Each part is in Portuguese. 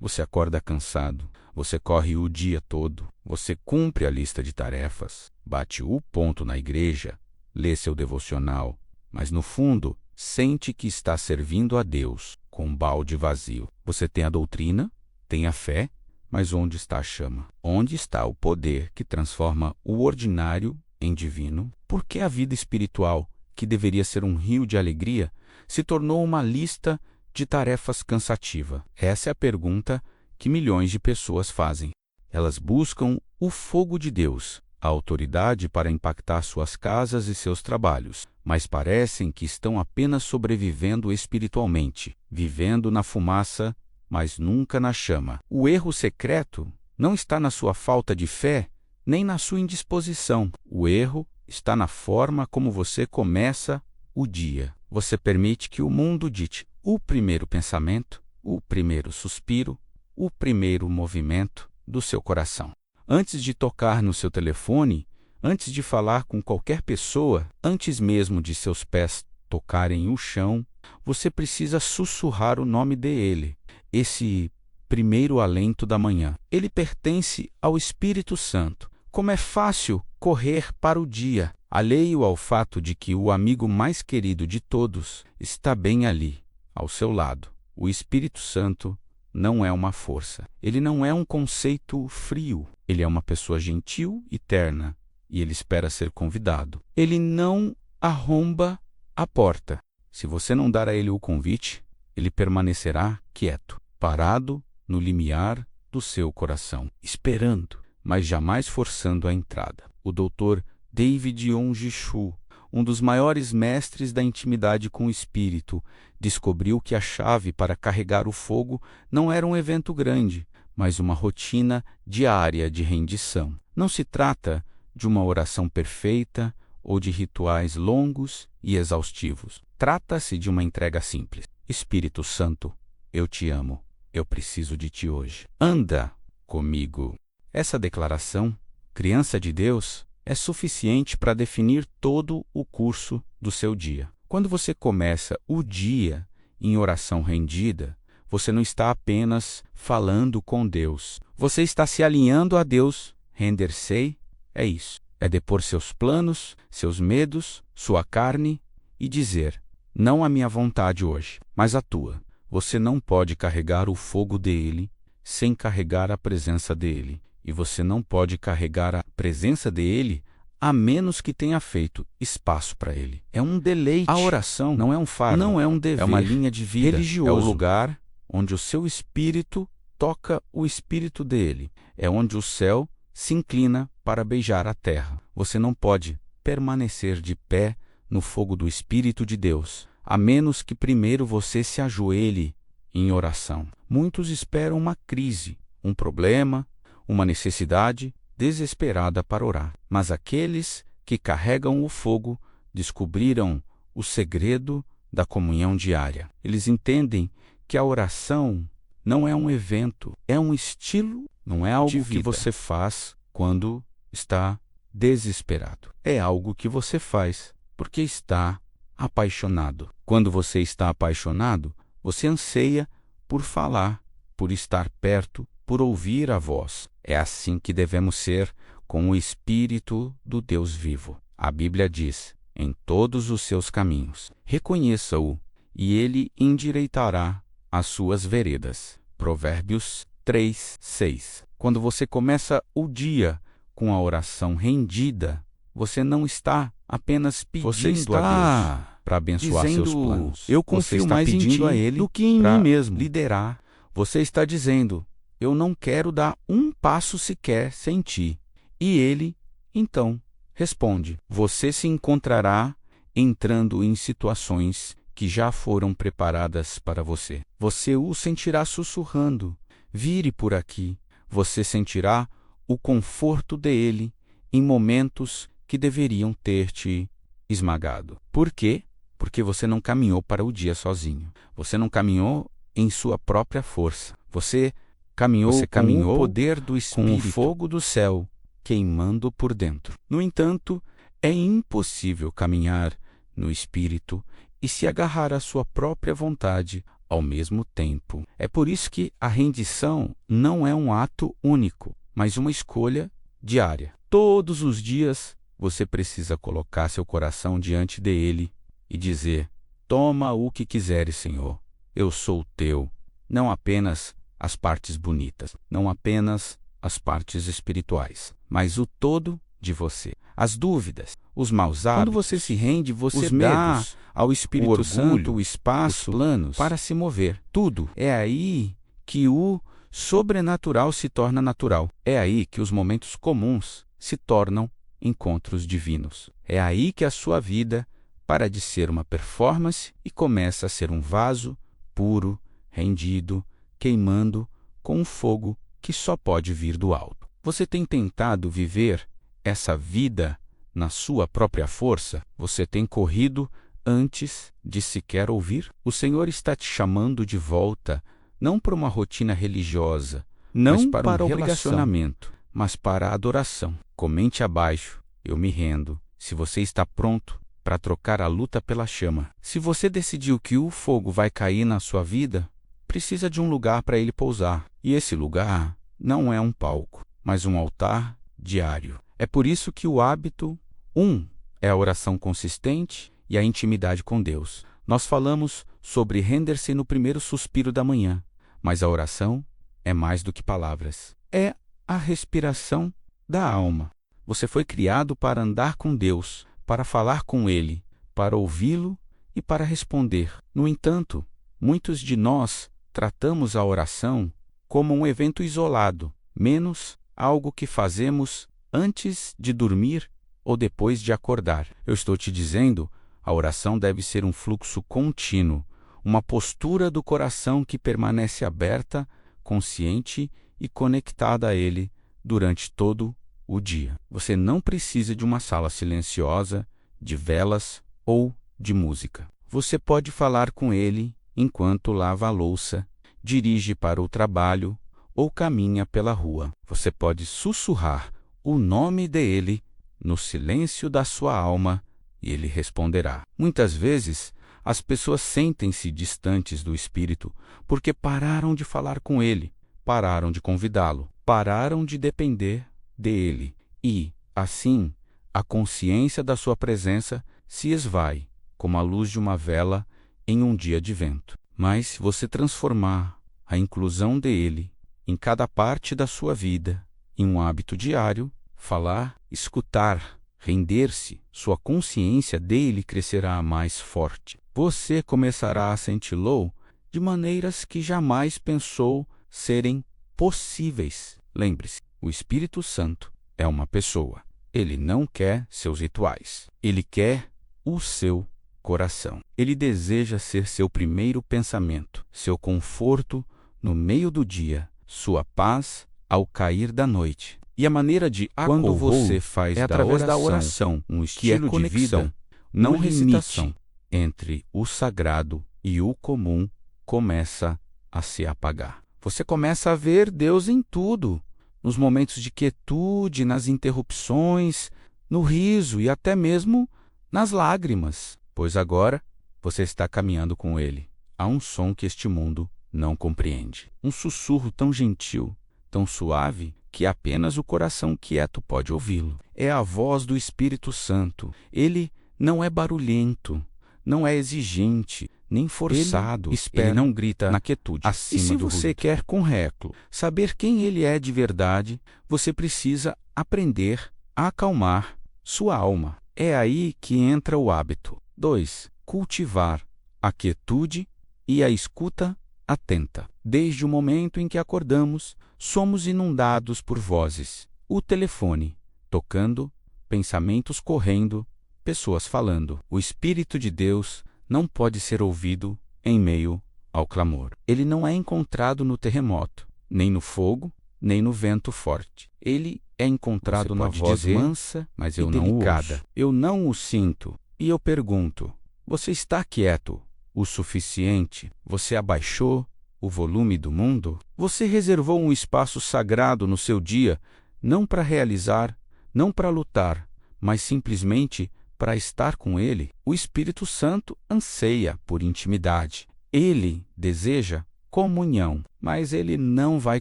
Você acorda cansado, você corre o dia todo, você cumpre a lista de tarefas, bate o ponto na igreja, lê seu devocional, mas no fundo, sente que está servindo a Deus com um balde vazio. Você tem a doutrina, tem a fé, mas onde está a chama? Onde está o poder que transforma o ordinário em divino? Por que a vida espiritual, que deveria ser um rio de alegria, se tornou uma lista de tarefas cansativa? Essa é a pergunta que milhões de pessoas fazem. Elas buscam o fogo de Deus, a autoridade para impactar suas casas e seus trabalhos, mas parecem que estão apenas sobrevivendo espiritualmente, vivendo na fumaça, mas nunca na chama. O erro secreto não está na sua falta de fé, nem na sua indisposição. O erro está na forma como você começa o dia. Você permite que o mundo dite o primeiro pensamento, o primeiro suspiro, o primeiro movimento do seu coração. Antes de tocar no seu telefone, antes de falar com qualquer pessoa, antes mesmo de seus pés tocarem o chão, você precisa sussurrar o nome dele, esse primeiro alento da manhã. Ele pertence ao Espírito Santo. Como é fácil correr para o dia, alheio ao fato de que o amigo mais querido de todos está bem ali, ao seu lado. O Espírito Santo não é uma força. Ele não é um conceito frio. Ele é uma pessoa gentil e terna, e ele espera ser convidado. Ele não arromba a porta. Se você não dar a ele o convite, ele permanecerá quieto, parado no limiar do seu coração, esperando, mas jamais forçando a entrada. O Dr. David Yong-Shu, um dos maiores mestres da intimidade com o Espírito, descobriu que a chave para carregar o fogo não era um evento grande, mas uma rotina diária de rendição. Não se trata de uma oração perfeita ou de rituais longos e exaustivos. Trata-se de uma entrega simples. Espírito Santo, eu te amo. Eu preciso de ti hoje. Anda comigo. Essa declaração, criança de Deus, é suficiente para definir todo o curso do seu dia. Quando você começa o dia em oração rendida, você não está apenas falando com Deus. Você está se alinhando a Deus. Render-se é isso. É depor seus planos, seus medos, sua carne e dizer: não a minha vontade hoje, mas a tua. Você não pode carregar o fogo dele sem carregar a presença dele. E você não pode carregar a presença dele a menos que tenha feito espaço para ele. É um deleite. A oração não é um fardo, não é um dever. É uma linha de vida religioso. É o lugar onde o seu espírito toca o espírito dele. É onde o céu se inclina para beijar a terra. Você não pode permanecer de pé no fogo do Espírito de Deus, a menos que primeiro você se ajoelhe em oração. Muitos esperam uma crise, um problema, uma necessidade desesperada para orar. Mas aqueles que carregam o fogo descobriram o segredo da comunhão diária. Eles entendem que a oração não é um evento, é um estilo, não é algo que você faz quando está desesperado. É algo que você faz porque está apaixonado. Quando você está apaixonado, você anseia por falar, por estar perto, por ouvir a voz. É assim que devemos ser com o Espírito do Deus vivo. A Bíblia diz: em todos os seus caminhos, reconheça-o, e ele endireitará as suas veredas. Provérbios 3:6. Quando você começa o dia com a oração rendida, você não está apenas pedindo a Deus para abençoar seus planos. Eu confio mais em ti a ele do que em mim mesmo. Liderar. Você está dizendo: eu não quero dar um passo sequer sem ti. E ele, então, responde: você se encontrará entrando em situações que já foram preparadas para você. Você o sentirá sussurrando: vire por aqui. Você sentirá o conforto dele em momentos que deveriam ter te esmagado. Por quê? Porque você não caminhou para o dia sozinho. Você não caminhou em sua própria força. Você caminhou com o poder do Espírito, com o fogo do céu queimando por dentro. No entanto, é impossível caminhar no Espírito e se agarrar à sua própria vontade ao mesmo tempo. É por isso que a rendição não é um ato único, mas uma escolha diária. Todos os dias você precisa colocar seu coração diante dele e dizer: toma o que quiseres, Senhor, eu sou teu. Não apenas as partes bonitas, não apenas as partes espirituais, mas o todo de você. As dúvidas, os maus hábitos. Quando você se rende, você dá ao Espírito Santo o espaço, os planos para se mover. Tudo. É aí que o sobrenatural se torna natural. É aí que os momentos comuns se tornam encontros divinos. É aí que a sua vida para de ser uma performance e começa a ser um vaso puro, rendido, queimando com um fogo que só pode vir do alto. Você tem tentado viver essa vida na sua própria força? Você tem corrido antes de sequer ouvir? O Senhor está te chamando de volta, não para uma rotina religiosa, não mas para um relacionamento, mas para a adoração. Comente abaixo: eu me rendo. Se você está pronto para trocar a luta pela chama. Se você decidiu que o fogo vai cair na sua vida, precisa de um lugar para ele pousar. E esse lugar não é um palco, mas um altar diário. É por isso que o hábito 1 é a oração consistente e a intimidade com Deus. Nós falamos sobre render-se no primeiro suspiro da manhã, mas a oração é mais do que palavras. É a respiração da alma. Você foi criado para andar com Deus, para falar com Ele, para ouvi-lo e para responder. No entanto, muitos de nós tratamos a oração como um evento isolado, menos algo que fazemos antes de dormir ou depois de acordar. Eu estou te dizendo, a oração deve ser um fluxo contínuo, uma postura do coração que permanece aberta, consciente e conectada a Ele durante todo o dia. Você não precisa de uma sala silenciosa, de velas ou de música. Você pode falar com Ele enquanto lava a louça, dirige para o trabalho ou caminha pela rua. Você pode sussurrar o nome dele no silêncio da sua alma e ele responderá. Muitas vezes, as pessoas sentem-se distantes do Espírito porque pararam de falar com ele, pararam de convidá-lo, pararam de depender dele e, assim, a consciência da sua presença se esvai, como a luz de uma vela em um dia de vento. Mas se você transformar a inclusão dele em cada parte da sua vida, em um hábito diário, falar, escutar, render-se, sua consciência dele crescerá mais forte. Você começará a senti-lo de maneiras que jamais pensou serem possíveis. Lembre-se, o Espírito Santo é uma pessoa. Ele não quer seus rituais. Ele quer o seu coração. Ele deseja ser seu primeiro pensamento, seu conforto no meio do dia, sua paz ao cair da noite. E a maneira de quando você faz através da oração um estilo de vida, não recitação, entre o sagrado e o comum começa a se apagar. Você começa a ver Deus em tudo, nos momentos de quietude, nas interrupções, no riso e até mesmo nas lágrimas, pois agora você está caminhando com Ele. Há um som que este mundo não compreende. Um sussurro tão gentil, tão suave, que apenas o coração quieto pode ouvi-lo. É a voz do Espírito Santo. Ele não é barulhento, não é exigente, nem forçado. Ele não grita na quietude, acima do ruído. E se você quer, com réclo, saber quem ele é de verdade, você precisa aprender a acalmar sua alma. É aí que entra o hábito. 2. Cultivar a quietude e a escuta atenta. Desde o momento em que acordamos, somos inundados por vozes. O telefone tocando, pensamentos correndo, pessoas falando. O Espírito de Deus não pode ser ouvido em meio ao clamor. Ele não é encontrado no terremoto, nem no fogo, nem no vento forte. Ele é encontrado na voz mansa, mas eu não delicada. Eu não o sinto. E eu pergunto: você está quieto o suficiente? Você abaixou o volume do mundo? Você reservou um espaço sagrado no seu dia, não para realizar, não para lutar, mas simplesmente para estar com Ele? O Espírito Santo anseia por intimidade. Ele deseja comunhão, mas ele não vai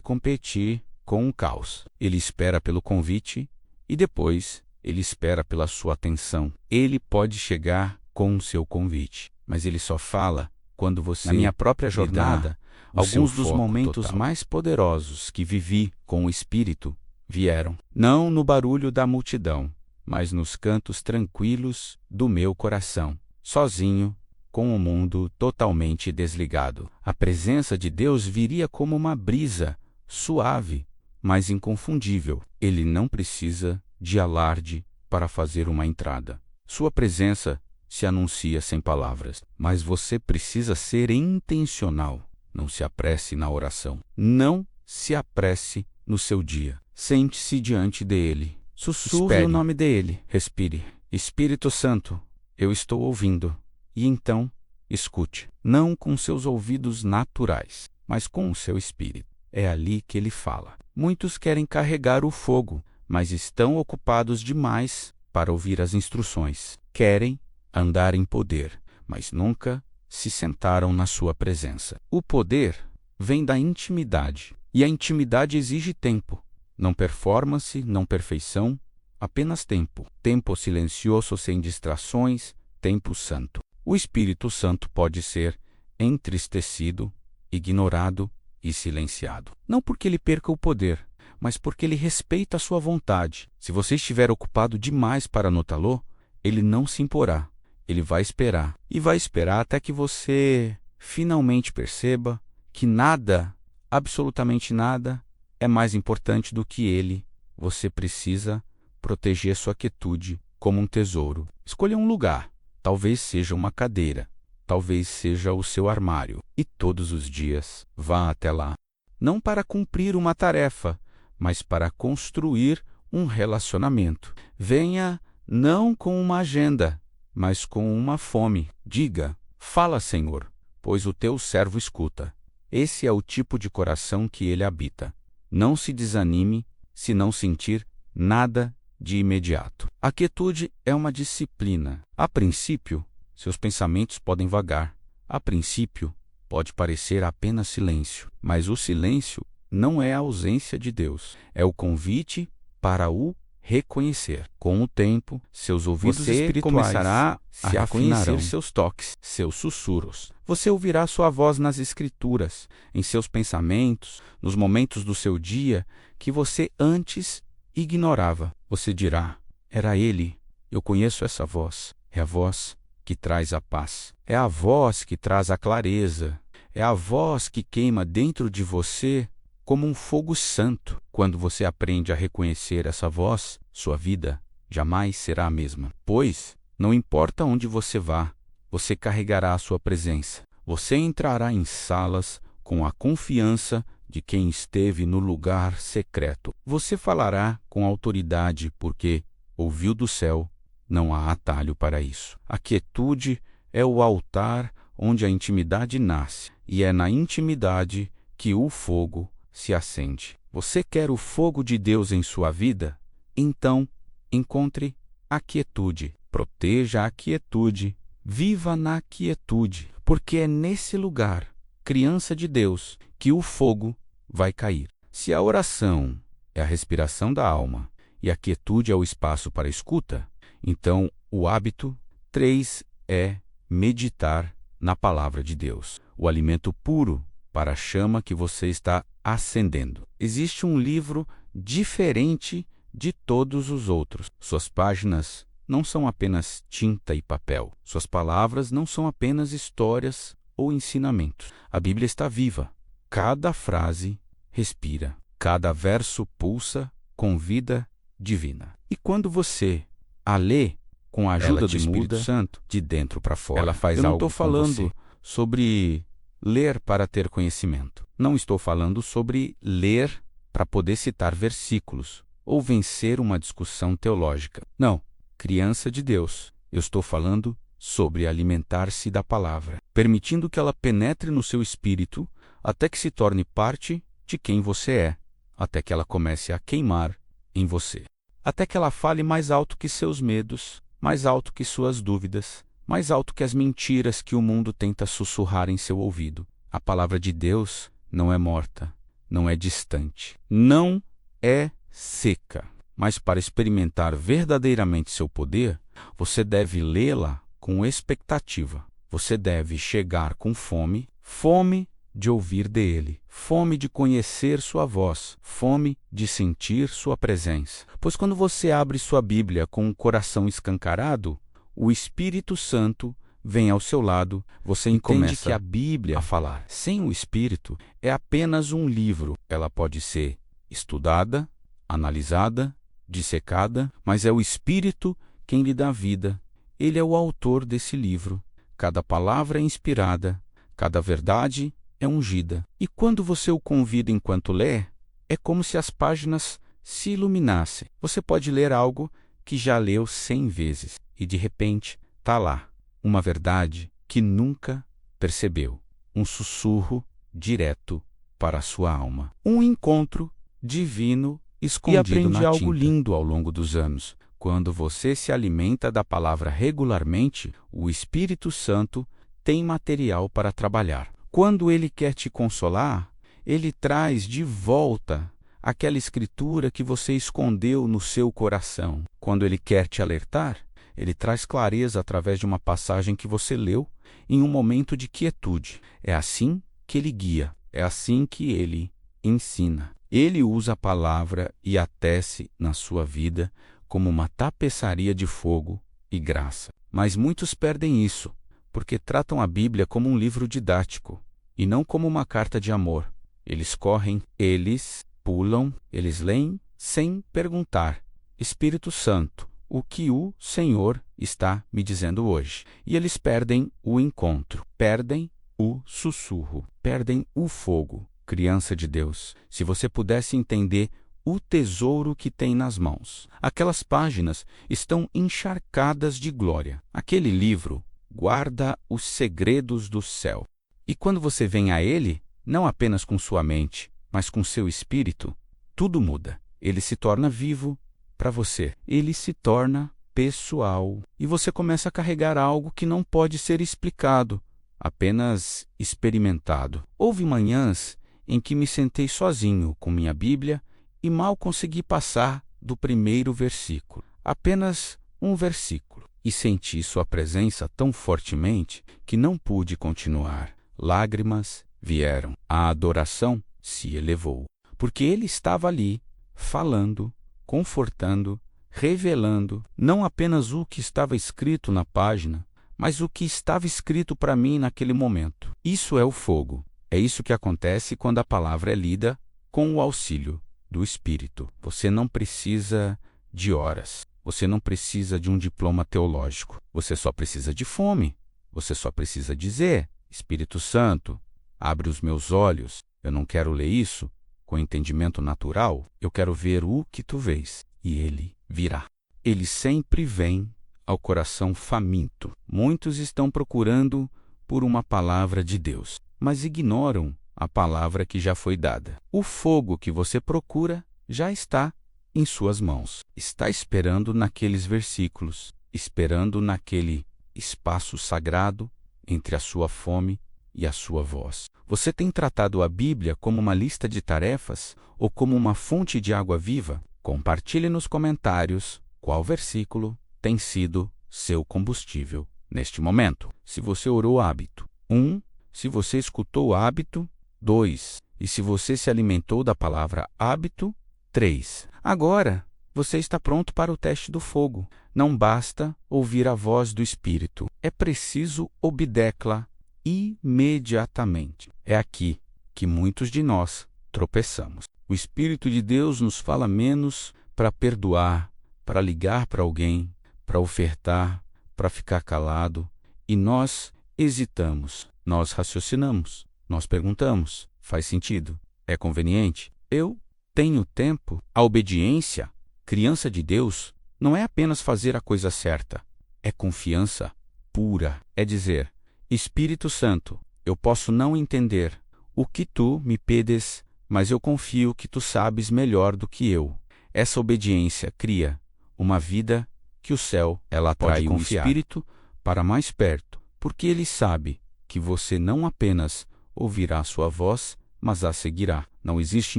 competir com o caos. Ele espera pelo convite e depois ele espera pela sua atenção. Ele pode chegar com o seu convite, mas ele só fala quando você, na minha própria jornada, alguns dos momentos mais poderosos que vivi com o Espírito vieram, não no barulho da multidão, mas nos cantos tranquilos do meu coração, sozinho, com o mundo totalmente desligado. A presença de Deus viria como uma brisa, suave, mas inconfundível. Ele não precisa de alarde para fazer uma entrada. Sua presença se anuncia sem palavras, mas você precisa ser intencional. Não se apresse na oração. Não se apresse no seu dia. Sente-se diante dele. Sussurre o nome dele. Respire. Espírito Santo, eu estou ouvindo. E então, escute. Não com seus ouvidos naturais, mas com o seu espírito. É ali que ele fala. Muitos querem carregar o fogo, mas estão ocupados demais para ouvir as instruções. Querem andar em poder, mas nunca se sentaram na sua presença. O poder vem da intimidade, e a intimidade exige tempo. Não performance, não perfeição, apenas tempo. Tempo silencioso sem distrações, tempo santo. O Espírito Santo pode ser entristecido, ignorado e silenciado. Não porque ele perca o poder, mas porque ele respeita a sua vontade. Se você estiver ocupado demais para notá-lo, ele não se imporá. Ele vai esperar. E vai esperar até que você finalmente perceba que nada, absolutamente nada, é mais importante do que ele. Você precisa proteger sua quietude como um tesouro. Escolha um lugar. Talvez seja uma cadeira. Talvez seja o seu armário. E todos os dias vá até lá. Não para cumprir uma tarefa, mas para construir um relacionamento. Venha não com uma agenda, mas com uma fome. Diga: fala, Senhor, pois o teu servo escuta. Esse é o tipo de coração que ele habita. Não se desanime se não sentir nada de imediato. A quietude é uma disciplina. A princípio, seus pensamentos podem vagar. A princípio, pode parecer apenas silêncio. Mas o silêncio não é a ausência de Deus. É o convite para o reconhecer. Com o tempo, seus ouvidos espirituais começará a reconhecer seus toques, seus sussurros. Você ouvirá sua voz nas Escrituras, em seus pensamentos, nos momentos do seu dia que você antes ignorava. Você dirá: era ele, eu conheço essa voz. É a voz que traz a paz. É a voz que traz a clareza. É a voz que queima dentro de você como um fogo santo. Quando você aprende a reconhecer essa voz, sua vida jamais será a mesma. Pois, não importa onde você vá, você carregará a sua presença. Você entrará em salas com a confiança de quem esteve no lugar secreto. Você falará com autoridade porque ouviu do céu. Não há atalho para isso. A quietude é o altar onde a intimidade nasce, e é na intimidade que o fogo se acende. Você quer o fogo de Deus em sua vida? Então, encontre a quietude. Proteja a quietude. Viva na quietude, porque é nesse lugar, criança de Deus, que o fogo vai cair. Se a oração é a respiração da alma e a quietude é o espaço para a escuta, então o hábito 3 é meditar na palavra de Deus, o alimento puro para a chama que você está acendendo. Existe um livro diferente de todos os outros. Suas páginas não são apenas tinta e papel. Suas palavras não são apenas histórias ou ensinamentos. A Bíblia está viva. Cada frase respira. Cada verso pulsa com vida divina. E quando você a lê com a ajuda do Espírito Santo, de dentro para fora, ela faz algo. Eu não estou falando sobre ler para ter conhecimento. Não estou falando sobre ler para poder citar versículos ou vencer uma discussão teológica. Não. Criança de Deus, eu estou falando sobre alimentar-se da palavra, permitindo que ela penetre no seu espírito até que se torne parte de quem você é, até que ela comece a queimar em você, até que ela fale mais alto que seus medos, mais alto que suas dúvidas, mais alto que as mentiras que o mundo tenta sussurrar em seu ouvido. A palavra de Deus não é morta, não é distante, não é seca. Mas para experimentar verdadeiramente seu poder, você deve lê-la com expectativa. Você deve chegar com fome, fome de ouvir dele, fome de conhecer sua voz, fome de sentir sua presença. Pois quando você abre sua Bíblia com o coração escancarado, o Espírito Santo vem ao seu lado, você entende que a Bíblia a falar. Sem o Espírito, é apenas um livro. Ela pode ser estudada, analisada, dissecada, mas é o Espírito quem lhe dá vida. Ele é o autor desse livro. Cada palavra é inspirada, cada verdade é ungida. E quando você o convida enquanto lê, é como se as páginas se iluminassem. Você pode ler algo que já leu 100 vezes e de repente está lá uma verdade que nunca percebeu, um sussurro direto para a sua alma, um encontro divino escondido na tinta. E aprende algo lindo ao longo dos anos. Quando você se alimenta da palavra regularmente, o Espírito Santo tem material para trabalhar. Quando ele quer te consolar, ele traz de volta aquela escritura que você escondeu no seu coração. Quando ele quer te alertar, ele traz clareza através de uma passagem que você leu em um momento de quietude. É assim que ele guia, é assim que ele ensina. Ele usa a palavra e a tece na sua vida como uma tapeçaria de fogo e graça. Mas muitos perdem isso, porque tratam a Bíblia como um livro didático e não como uma carta de amor. Eles correm, eles pulam, eles leem sem perguntar: Espírito Santo, o que o Senhor está me dizendo hoje? E eles perdem o encontro, perdem o sussurro, perdem o fogo. Criança de Deus, se você pudesse entender o tesouro que tem nas mãos. Aquelas páginas estão encharcadas de glória. Aquele livro guarda os segredos do céu. E quando você vem a ele, não apenas com sua mente, mas com seu espírito, tudo muda. Ele se torna vivo para você. Ele se torna pessoal. E você começa a carregar algo que não pode ser explicado, apenas experimentado. Houve manhãs em que me sentei sozinho com minha Bíblia e mal consegui passar do primeiro versículo. Apenas um versículo. E senti sua presença tão fortemente que não pude continuar. Lágrimas vieram. A adoração se elevou. Porque ele estava ali, falando, confortando, revelando, não apenas o que estava escrito na página, mas o que estava escrito para mim naquele momento. Isso é o fogo. É isso que acontece quando a palavra é lida com o auxílio do Espírito. Você não precisa de horas. Você não precisa de um diploma teológico. Você só precisa de fome. Você só precisa dizer: Espírito Santo, abre os meus olhos. Eu não quero ler isso com entendimento natural. Eu quero ver o que tu vês. E ele virá. Ele sempre vem ao coração faminto. Muitos estão procurando por uma palavra de Deus, mas ignoram a palavra que já foi dada. O fogo que você procura já está em suas mãos. Está esperando naqueles versículos, esperando naquele espaço sagrado entre a sua fome e a sua voz. Você tem tratado a Bíblia como uma lista de tarefas ou como uma fonte de água viva? Compartilhe nos comentários qual versículo tem sido seu combustível neste momento. Se você orou hábito. 1. Se você escutou hábito. 2. E se você se alimentou da palavra hábito. 3. Agora, você está pronto para o teste do fogo. Não basta ouvir a voz do Espírito. É preciso obedecê-la imediatamente. É aqui que muitos de nós tropeçamos. O Espírito de Deus nos fala menos para perdoar, para ligar para alguém, para ofertar, para ficar calado. E nós hesitamos, nós raciocinamos, nós perguntamos: faz sentido? É conveniente? Eu tenho tempo? A obediência, criança de Deus, não é apenas fazer a coisa certa. É confiança pura. É dizer: Espírito Santo, eu posso não entender o que tu me pedes, mas eu confio que tu sabes melhor do que eu. Essa obediência cria uma vida que o céu ela atrai o Espírito para mais perto, porque ele sabe que você não apenas ouvirá sua voz, mas a seguirá. Não existe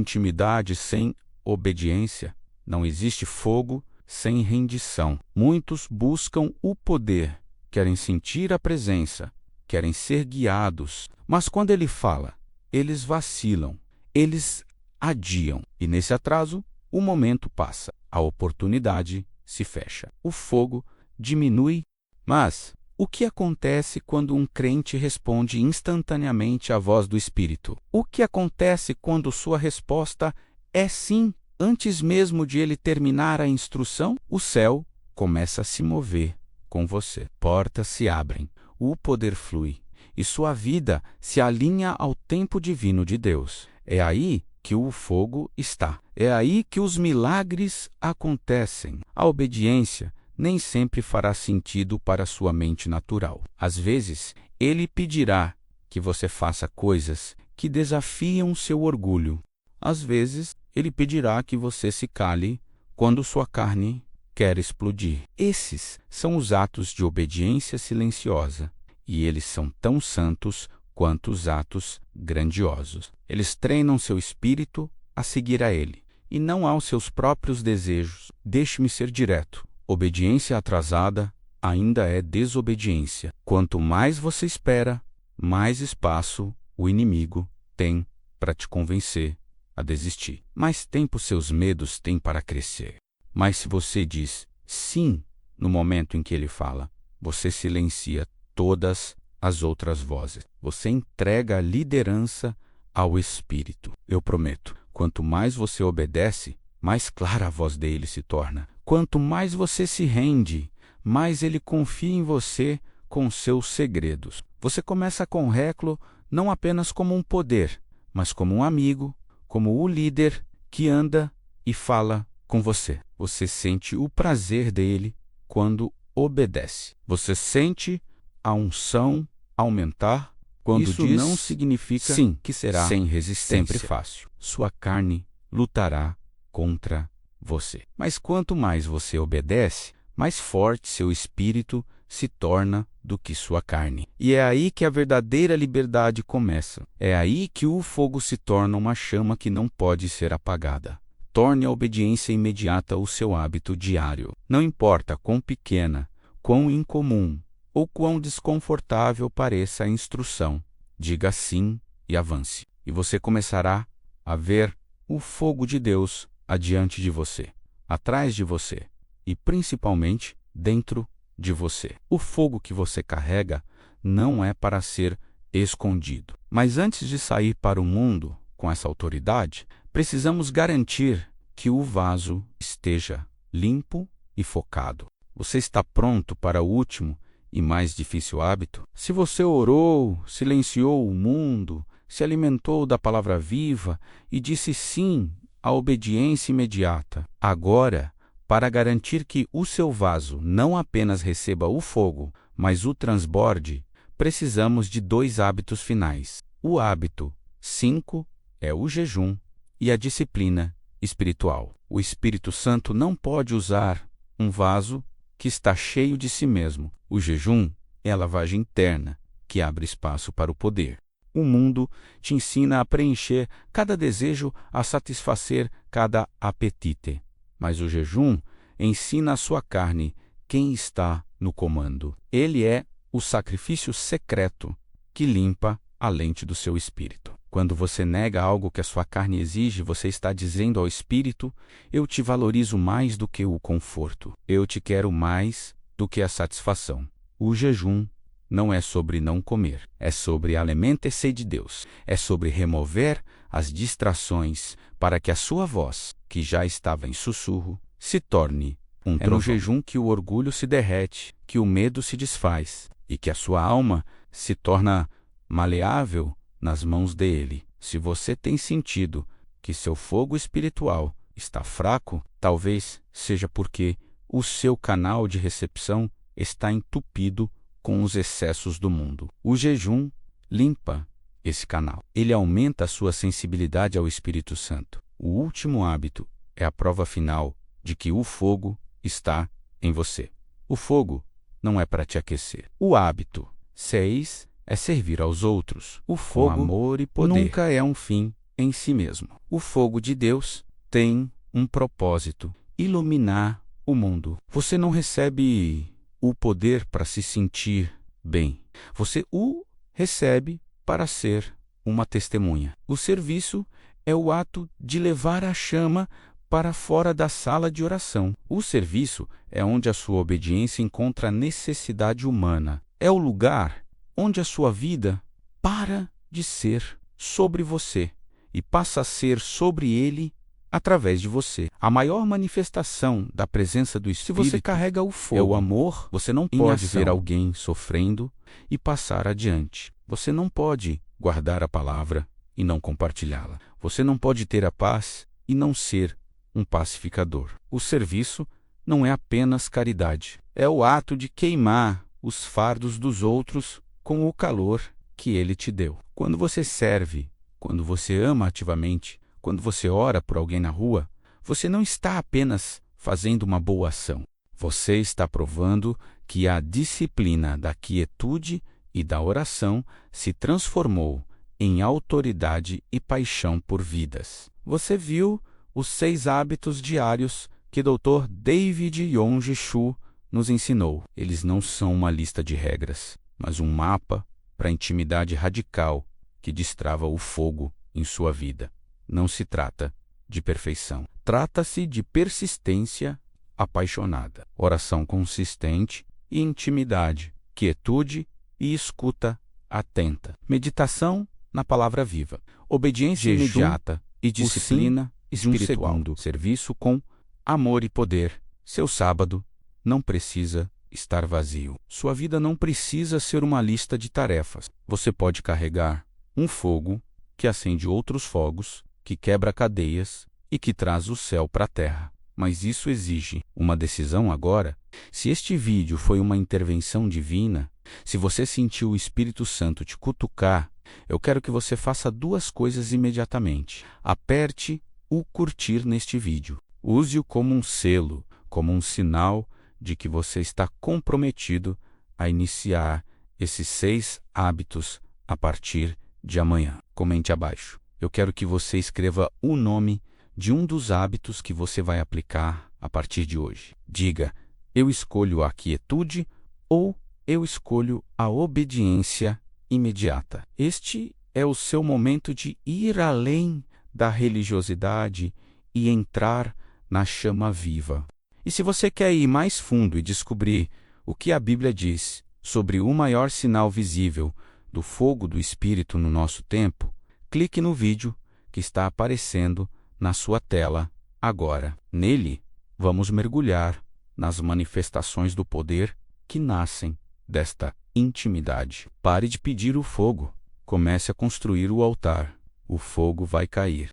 intimidade sem obediência. Não existe fogo sem rendição. Muitos buscam o poder, querem sentir a presença, querem ser guiados, mas quando ele fala, eles vacilam, eles adiam, e nesse atraso, o momento passa, a oportunidade se fecha, o fogo diminui. Mas o que acontece quando um crente responde instantaneamente à voz do Espírito? O que acontece quando sua resposta é sim, antes mesmo de ele terminar a instrução? O céu começa a se mover com você. Portas se abrem, o poder flui, e sua vida se alinha ao tempo divino de Deus. É aí que o fogo está. É aí que os milagres acontecem. A obediência nem sempre fará sentido para sua mente natural. Às vezes, ele pedirá que você faça coisas que desafiam seu orgulho. Às vezes, ele pedirá que você se cale quando sua carne quer explodir. Esses são os atos de obediência silenciosa, e eles são tão santos quanto os atos grandiosos. Eles treinam seu espírito a seguir a ele, e não aos seus próprios desejos. Deixe-me ser direto. Obediência atrasada ainda é desobediência. Quanto mais você espera, mais espaço o inimigo tem para te convencer a desistir. Mais tempo seus medos têm para crescer. Mas se você diz sim no momento em que ele fala, você silencia todas as outras vozes. Você entrega a liderança ao Espírito. Eu prometo, quanto mais você obedece, mais clara a voz dele se torna. Quanto mais você se rende, mais ele confia em você com seus segredos. Você começa com Réclo não apenas como um poder, mas como um amigo, como o líder que anda e fala com você. Você sente o prazer dele quando obedece. Você sente a unção aumentar quando Isso diz não significa sim, que será sem resistência. sempre fácil. Sua carne lutará contra você. Mas quanto mais você obedece, mais forte seu espírito se torna do que sua carne. E é aí que a verdadeira liberdade começa. É aí que o fogo se torna uma chama que não pode ser apagada. Torne a obediência imediata o seu hábito diário. Não importa quão pequena, quão incomum ou quão desconfortável pareça a instrução, diga sim e avance. E você começará a ver o fogo de Deus adiante de você, atrás de você e principalmente dentro de você. O fogo que você carrega não é para ser escondido. Mas antes de sair para o mundo com essa autoridade, precisamos garantir que o vaso esteja limpo e focado. Você está pronto para o último e mais difícil hábito? Se você orou, silenciou o mundo, se alimentou da palavra viva e disse sim à obediência imediata, agora, para garantir que o seu vaso não apenas receba o fogo, mas o transborde, precisamos de 2 hábitos finais. O hábito 5 é o jejum e a disciplina espiritual. O Espírito Santo não pode usar um vaso que está cheio de si mesmo. O jejum é a lavagem interna que abre espaço para o poder. O mundo te ensina a preencher cada desejo, a satisfazer cada apetite. Mas o jejum ensina a sua carne quem está no comando. Ele é o sacrifício secreto que limpa a lente do seu espírito. Quando você nega algo que a sua carne exige, você está dizendo ao espírito: eu te valorizo mais do que o conforto. Eu te quero mais do que a satisfação. O jejum não é sobre não comer, é sobre alimentar-se de Deus. É sobre remover as distrações para que a sua voz, que já estava em sussurro, se torne um trovão. É no jejum que o orgulho se derrete, que o medo se desfaz e que a sua alma se torna maleável nas mãos dele. Se você tem sentido que seu fogo espiritual está fraco, talvez seja porque o seu canal de recepção está entupido com os excessos do mundo. O jejum limpa esse canal. Ele aumenta a sua sensibilidade ao Espírito Santo. O último hábito é a prova final de que o fogo está em você. O fogo não é para te aquecer. O hábito 6 é servir aos outros. O fogo, com amor e poder, nunca é um fim em si mesmo. O fogo de Deus tem um propósito: iluminar o mundo. Você não recebe o poder para se sentir bem. Você o recebe para ser uma testemunha. O serviço é o ato de levar a chama para fora da sala de oração. O serviço é onde a sua obediência encontra a necessidade humana. É o lugar onde a sua vida para de ser sobre você e passa a ser sobre ele através de você. A maior manifestação da presença do Espírito, se você carrega o fogo, é o amor. Você não pode ver alguém sofrendo e passar adiante. Você não pode guardar a palavra e não compartilhá-la. Você não pode ter a paz e não ser um pacificador. O serviço não é apenas caridade. É o ato de queimar os fardos dos outros com o calor que ele te deu. Quando você serve, quando você ama ativamente, quando você ora por alguém na rua, você não está apenas fazendo uma boa ação. Você está provando que a disciplina da quietude e da oração se transformou em autoridade e paixão por vidas. Você viu os 6 hábitos diários que Dr. David Yonggi Cho nos ensinou. Eles não são uma lista de regras, mas um mapa para a intimidade radical que destrava o fogo em sua vida. Não se trata de perfeição. Trata-se de persistência apaixonada, oração consistente e intimidade, quietude e escuta atenta, meditação na palavra viva, obediência imediata e disciplina espiritual, serviço com amor e poder. Seu sábado não precisa estar vazio. Sua vida não precisa ser uma lista de tarefas. Você pode carregar um fogo que acende outros fogos, que quebra cadeias e que traz o céu para a terra. Mas isso exige uma decisão agora. Se este vídeo foi uma intervenção divina, se você sentiu o Espírito Santo te cutucar, eu quero que você faça 2 coisas imediatamente. Aperte o curtir neste vídeo. Use-o como um selo, como um sinal de que você está comprometido a iniciar esses 6 hábitos a partir de amanhã. Comente abaixo. Eu quero que você escreva o nome de um dos hábitos que você vai aplicar a partir de hoje. Diga: eu escolho a quietude ou eu escolho a obediência imediata. Este é o seu momento de ir além da religiosidade e entrar na chama viva. E se você quer ir mais fundo e descobrir o que a Bíblia diz sobre o maior sinal visível do fogo do Espírito no nosso tempo, clique no vídeo que está aparecendo na sua tela agora. Nele, vamos mergulhar nas manifestações do poder que nascem desta intimidade. Pare de pedir o fogo. Comece a construir o altar. O fogo vai cair.